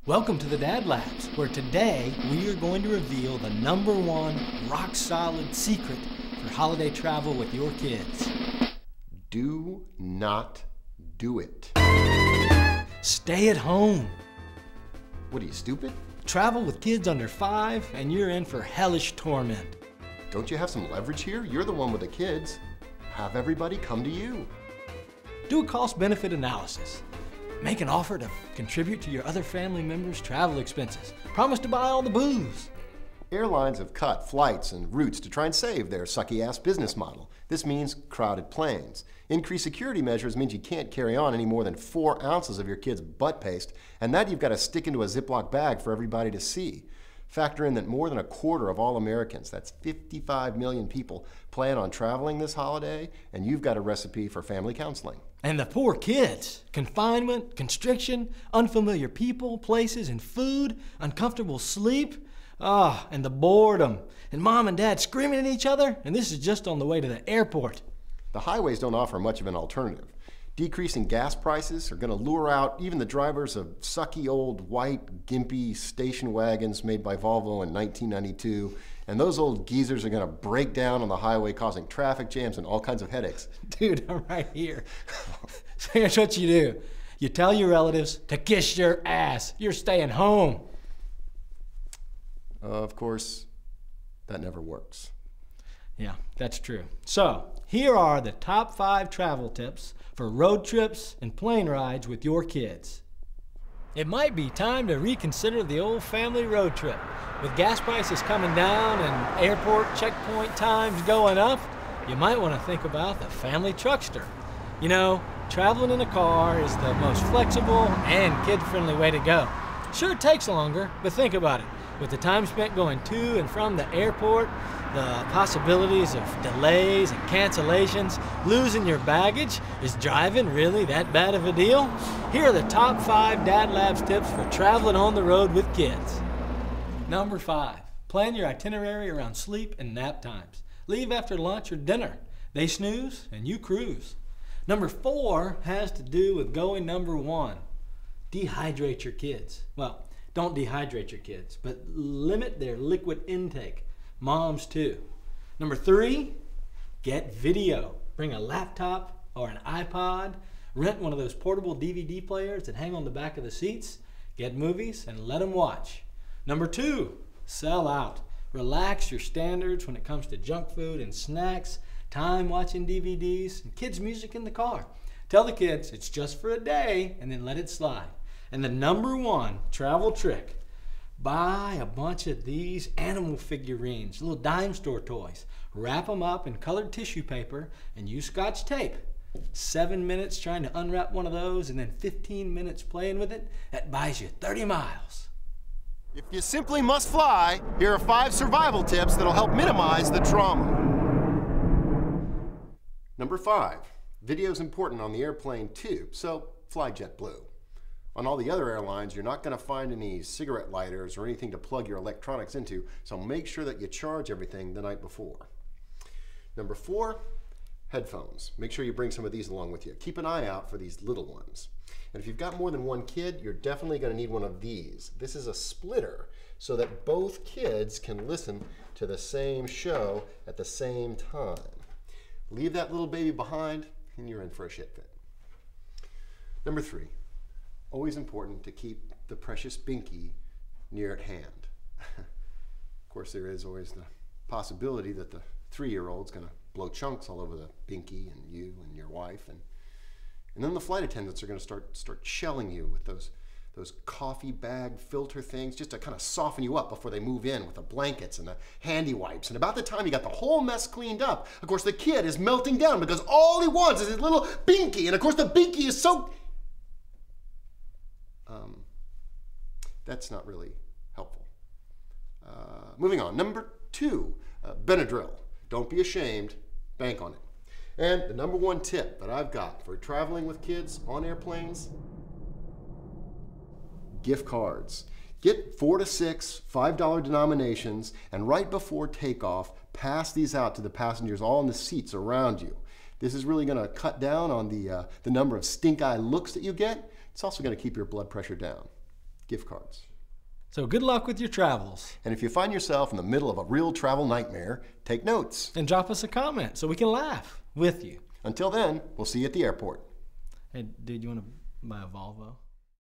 Welcome to the DadLabs, where today we are going to reveal the #1 rock-solid secret for holiday travel with your kids. Do not do it. Stay at home. What are you, stupid? Travel with kids under 5 and you're in for hellish torment. Don't you have some leverage here? You're the one with the kids. Have everybody come to you. Do a cost-benefit analysis. Make an offer to contribute to your other family members' travel expenses. Promise to buy all the booze. Airlines have cut flights and routes to try and save their sucky-ass business model. This means crowded planes. Increased security measures means you can't carry on any more than 4 ounces of your kid's butt paste, and that you've got to stick into a Ziploc bag for everybody to see. Factor in that more than 1/4 of all Americans, that's 55 million people, plan on traveling this holiday, and you've got a recipe for family counseling. And the poor kids. Confinement, constriction, unfamiliar people, places, and food, uncomfortable sleep. And the boredom. And mom and dad screaming at each other, and this is just on the way to the airport. The highways don't offer much of an alternative. Decreasing gas prices are going to lure out even the drivers of sucky old white, gimpy station wagons made by Volvo in 1992, and those old geezers are going to break down on the highway, causing traffic jams and all kinds of headaches. Dude, I'm right here. So here's what you do. You tell your relatives to kiss your ass. You're staying home. Of course, that never works. Yeah, that's true. So, here are the top 5 travel tips for road trips and plane rides with your kids. It might be time to reconsider the old family road trip. With gas prices coming down and airport checkpoint times going up, you might want to think about the family truckster. You know, traveling in a car is the most flexible and kid-friendly way to go. Sure, it takes longer, but think about it. With the time spent going to and from the airport, the possibilities of delays and cancellations, losing your baggage, is driving really that bad of a deal? Here are the top 5 DadLabs tips for traveling on the road with kids. Number 5, plan your itinerary around sleep and nap times. Leave after lunch or dinner. They snooze and you cruise. Number 4 has to do with going number 1. Dehydrate your kids. Well, don't dehydrate your kids, but limit their liquid intake. Moms too. Number 3, get video. Bring a laptop or an iPod. Rent one of those portable DVD players that hang on the back of the seats. Get movies and let them watch. Number 2, sell out. Relax your standards when it comes to junk food and snacks, time watching DVDs, and kids' music in the car. Tell the kids it's just for a day and then let it slide. And the number 1 travel trick, buy a bunch of these animal figurines, little dime store toys. Wrap them up in colored tissue paper and use Scotch tape. 7 minutes trying to unwrap one of those and then 15 minutes playing with it, that buys you 30 miles. If you simply must fly, here are 5 survival tips that'll help minimize the trauma. Number 5, video's important on the airplane too, so fly JetBlue. On all the other airlines, you're not going to find any cigarette lighters or anything to plug your electronics into, so make sure that you charge everything the night before. Number 4, headphones. Make sure you bring some of these along with you. Keep an eye out for these little ones. And if you've got more than 1 kid, you're definitely going to need one of these. This is a splitter so that both kids can listen to the same show at the same time. Leave that little baby behind and you're in for a shit fit. Number 3. Always important to keep the precious binky near at hand. Of course, there is always the possibility that the 3-year-old's going to blow chunks all over the binky and you and your wife, and then the flight attendants are going to start shelling you with those coffee bag filter things just to kind of soften you up before they move in with the blankets and the handy wipes. And about the time you got the whole mess cleaned up, of course, the kid is melting down because all he wants is his little binky, and of course the binky is so... That's not really helpful. Moving on. Number 2, Benadryl. Don't be ashamed. Bank on it. And the number 1 tip that I've got for traveling with kids on airplanes, gift cards. Get 4 to 6 $5 denominations, and right before takeoff, pass these out to the passengers all in the seats around you. This is really going to cut down on the number of stink-eye looks that you get. It's also going to keep your blood pressure down. gift cards. So good luck with your travels. And if you find yourself in the middle of a real travel nightmare, take notes. And drop us a comment so we can laugh with you. Until then, we'll see you at the airport. Hey, dude, you want to buy a Volvo?